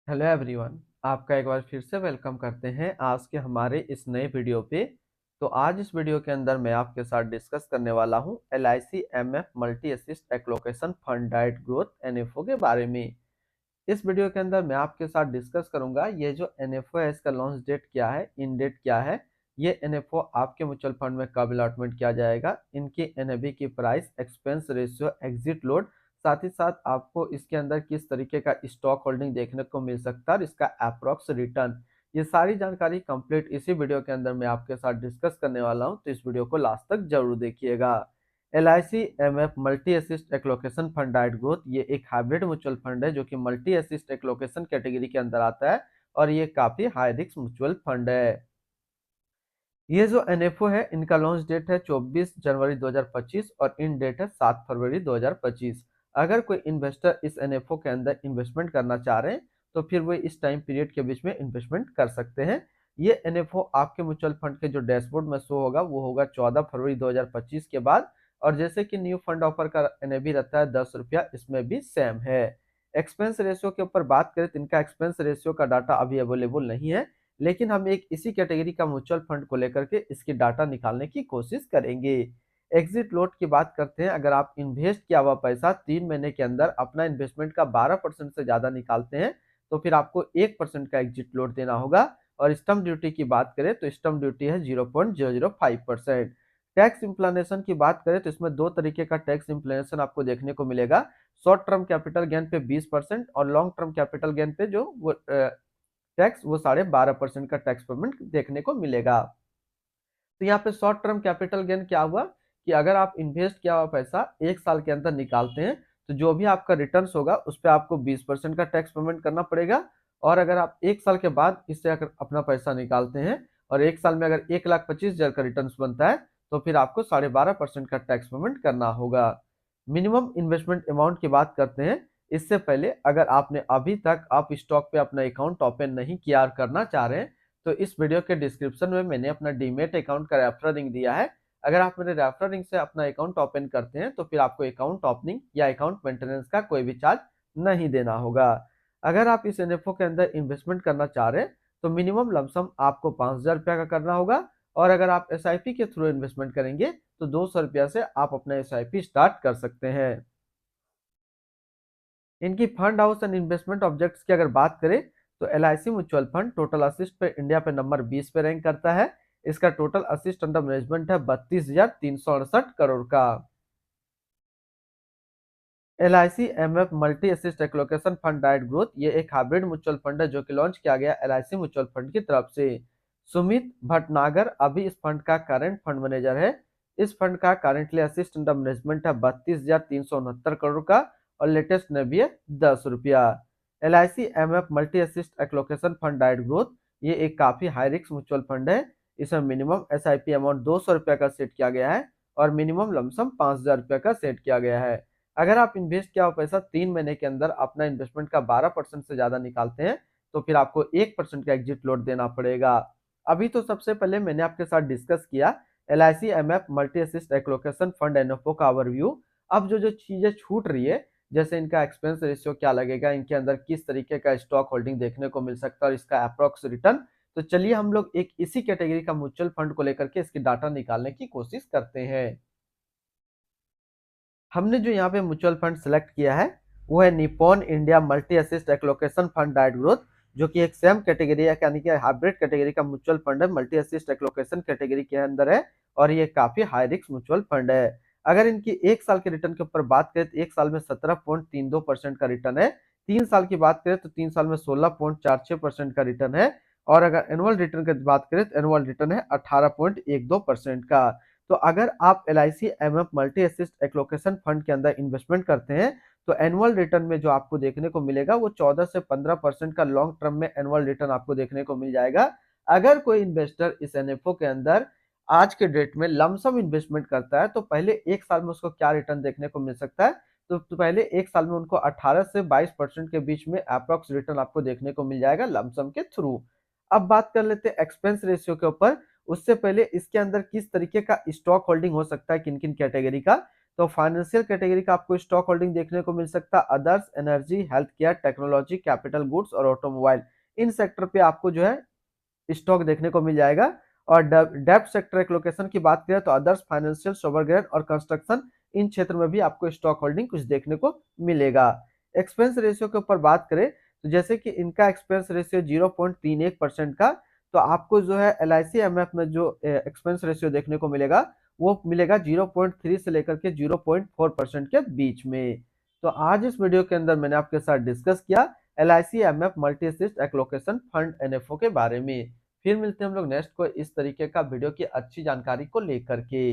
Hello everyone. आपका एक बार फिर से वेलकम करते हैं आज के हमारे इस नए वीडियो पे। तो आज इस वीडियो के अंदर मैं आपके साथ डिस्कस करने वाला हूं LIC MF multi asset allocation fund diet growth NFO के बारे में। इस वीडियो के अंदर मैं आपके साथ डिस्कस करूंगा ये जो NFO है इसका लॉन्च डेट क्या है, इन डेट क्या है, ये NFO आपके म्यूचुअल फंड में कब अलॉटमेंट किया जाएगा, इनकी NAV की price, expense ratio, exit load, साथ ही साथ आपको इसके अंदर किस तरीके का स्टॉक होल्डिंग देखने को मिल सकता है और इसका अप्रोक्स रिटर्न, ये सारी जानकारी कंप्लीट इसी वीडियो के अंदर मैं आपके साथ डिस्कस करने वाला हूं। तो इस वीडियो को लास्ट तक जरूर देखिएगा। LIC MF multi asset allocation fund diet growth ये एक हाइब्रिड म्यूचुअल फंड है जो कि मल्टी असिस्ट एलोकेशन कैटेगरी के अंदर आता है और ये काफी हाई रिस्क म्यूचुअल फंड है। ये जो NFO है इनका लॉन्च डेट है 24 जनवरी 2025 और इन डेट है 7 फरवरी 2025। अगर कोई इन्वेस्टर इस NFO के अंदर इन्वेस्टमेंट करना चाह रहे हैं तो फिर वो इस टाइम पीरियड के बीच में इन्वेस्टमेंट कर सकते हैं। ये NFO आपके म्यूचुअल फंड के जो डैशबोर्ड में शो होगा वो होगा 14 फरवरी 2025 के बाद। और जैसे कि न्यू फंड ऑफर का NAV रहता है 10 रुपया, इसमें भी सेम है। एक्सपेंस रेशियो के ऊपर बात करें तो इनका एक्सपेंस रेशियो का डाटा अभी अवेलेबल नहीं है, लेकिन हम एक इसी कैटेगरी का म्यूचुअल फंड को लेकर के इसकी डाटा निकालने की कोशिश करेंगे। एग्जिट लोड की बात करते हैं, अगर आप इन्वेस्ट किया हुआ पैसा 3 महीने के अंदर अपना इन्वेस्टमेंट का 12% से ज्यादा निकालते हैं तो फिर आपको 1% का एग्जिट लोड देना होगा। और स्टम्प ड्यूटी की बात करें तो स्टम्प ड्यूटी है 0.005%। टैक्स इम्प्लानेशन की बात करें तो इसमें दो तरीके का टैक्स इम्प्लानेशन आपको देखने को मिलेगा। शॉर्ट टर्म कैपिटल गेन पे 20% और लॉन्ग टर्म कैपिटल गेन पे जो वो टैक्स वो 12.5% का टैक्स पेमेंट देखने को मिलेगा। तो यहाँ पे शॉर्ट टर्म कैपिटल गेन क्या हुआ कि अगर आप इन्वेस्ट किया हुआ पैसा 1 साल के अंदर निकालते हैं तो जो भी आपका रिटर्न होगा उस पर आपको 20% का टैक्स पेमेंट करना पड़ेगा। और अगर आप 1 साल के बाद इससे अगर अपना पैसा निकालते हैं और 1 साल में अगर 1,25,000 का रिटर्न बनता है तो फिर आपको 12.5% का टैक्स पेमेंट करना होगा। मिनिमम इन्वेस्टमेंट अमाउंट की बात करते हैं। इससे पहले अगर आपने अभी तक आप स्टॉक पे अपना अकाउंट ओपन नहीं किया और करना चाह रहे हैं तो इस वीडियो के डिस्क्रिप्शन में मैंने अपना डीमेट अकाउंट का रेफरल लिंक दिया है। अगर आप मेरे रेफरल लिंक से अपना अकाउंट ओपन करते हैं तो फिर आपको अकाउंट ओपनिंग या अकाउंट मेंटेनेंस का कोई भी चार्ज नहीं देना होगा। अगर आप इस NFO के अंदर इन्वेस्टमेंट करना चाह रहे हैं तो मिनिमम लमसम आपको 5,000 रुपया का करना होगा। और अगर आप SIP के थ्रू इन्वेस्टमेंट करेंगे तो 200 रुपया से आप अपना SIP स्टार्ट कर सकते हैं। इनकी fund house and investment objects की अगर बात करें तो LIC mutual fund total assist पे इंडिया पे नंबर 20 पे रैंक करता है। इसका टोटल असिस्ट अंडर मैनेजमेंट है 32,368 करोड़ का। LIC MF multi asset allocation fund diet growth ये एक हाइब्रिड म्यूचुअल फंड है जो कि लॉन्च किया गया LIC म्यूचुअल फंड की तरफ से। सुमित भटनागर अभी इस फंड का करंट फंड मैनेजर है। इस फंड का करंटली असिस्ट अंडर मैनेजमेंट है 32,369 करोड़ का और लेटेस्ट ने भी है 10 रुपया। LIC MF multi asset allocation fund diet growth ये एक काफी हाई रिस्क म्यूचुअल फंड है। इसमें मिनिमम SIP अमाउंट 200 रुपया का सेट किया गया है और मिनिमम लमसम 5,000 रुपया का सेट किया गया है। अगर आप इन्वेस्ट किया हुआ पैसा 3 महीने के अंदर अपना इन्वेस्टमेंट का 12% से ज्यादा निकालते हैं तो फिर आपको 1% का एग्जिट लोड देना पड़ेगा। अभी तो सबसे पहले मैंने आपके साथ डिस्कस किया LIC MF multi asset allocation fund NFO का ओवरव्यू। अब जो जो चीजें छूट रही है जैसे इनका एक्सपेंस रेशियो क्या लगेगा, इनके अंदर किस तरीके का स्टॉक होल्डिंग देखने को मिल सकता है और इसका अप्रोक्स रिटर्न, तो चलिए हम लोग एक इसी कैटेगरी का म्यूचुअल फंड को लेकर के इसकी डाटा निकालने की कोशिश करते हैं। हमने जो यहाँ पे म्यूचुअल फंड सेलेक्ट किया है वो है Nippon India multi asset allocation fund diet growth, जो कि एक सेम कैटेगरी है यानी कि हाइब्रिड कैटेगरी का म्यूचुअल फंड है, मल्टी असिस्ट एलोकेशन कैटेगरी के अंदर है और ये काफी हाई रिस्क म्यूचुअल फंड है। अगर इनकी 1 साल के रिटर्न के ऊपर बात करें तो 1 साल में 17.32% का रिटर्न है। 3 साल की बात करें तो 3 साल में 16.46% का रिटर्न है। और अगर एनुअल रिटर्न की बात करें तो एनुअल रिटर्न है 18.12% का। तो अगर आप LIC MF multi asset allocation fund के अंदर इन्वेस्टमेंट करते हैं तो एनुअल रिटर्न में जो आपको देखने को मिलेगा वो 14 से 15% का लॉन्ग टर्म में एनुअल रिटर्न आपको देखने को मिल जाएगा। अगर कोई इन्वेस्टर इस NFO के अंदर आज के डेट में लमसम इन्वेस्टमेंट करता है तो पहले 1 साल में उसको क्या रिटर्न देखने को मिल सकता है, तो पहले 1 साल में उनको 18 से 22% के बीच में अप्रोक्स रिटर्न आपको देखने को मिल जाएगा लमसम के थ्रू। अब बात कर लेते हैं एक्सपेंस रेशियो के ऊपर। उससे पहले इसके अंदर किस तरीके का स्टॉक होल्डिंग हो सकता है, किन किन कैटेगरी का, तो फाइनेंशियल कैटेगरी का आपको स्टॉक होल्डिंग देखने को मिल सकता है others, energy, health care, technology, capital goods और ऑटोमोबाइल। इन सेक्टर पे आपको जो है स्टॉक देखने को मिल जाएगा। और डेब्ट सेक्टर एलोकेशन की बात करें तो अदर्स, फाइनेंशियल, सोवरग्रेन और कंस्ट्रक्शन, इन क्षेत्र में भी आपको स्टॉक होल्डिंग कुछ देखने को मिलेगा। एक्सपेंस रेशियो के ऊपर बात करें तो जैसे कि इनका एक्सपेंस रेशियो 0.31% का, तो आपको जो है L I C M F में जो एक्सपेंस रेशियो देखने को मिलेगा वो मिलेगा 0.3 से लेकर के 0.4% के बीच में। तो आज इस वीडियो के अंदर मैंने आपके साथ डिस्कस किया L I C M F multi asset allocation fund NFO के बारे में। फिर मिलते हैं हम लोग नेक्स्ट को इस तरीके का वीडियो की अच्छी जानकारी को लेकर के।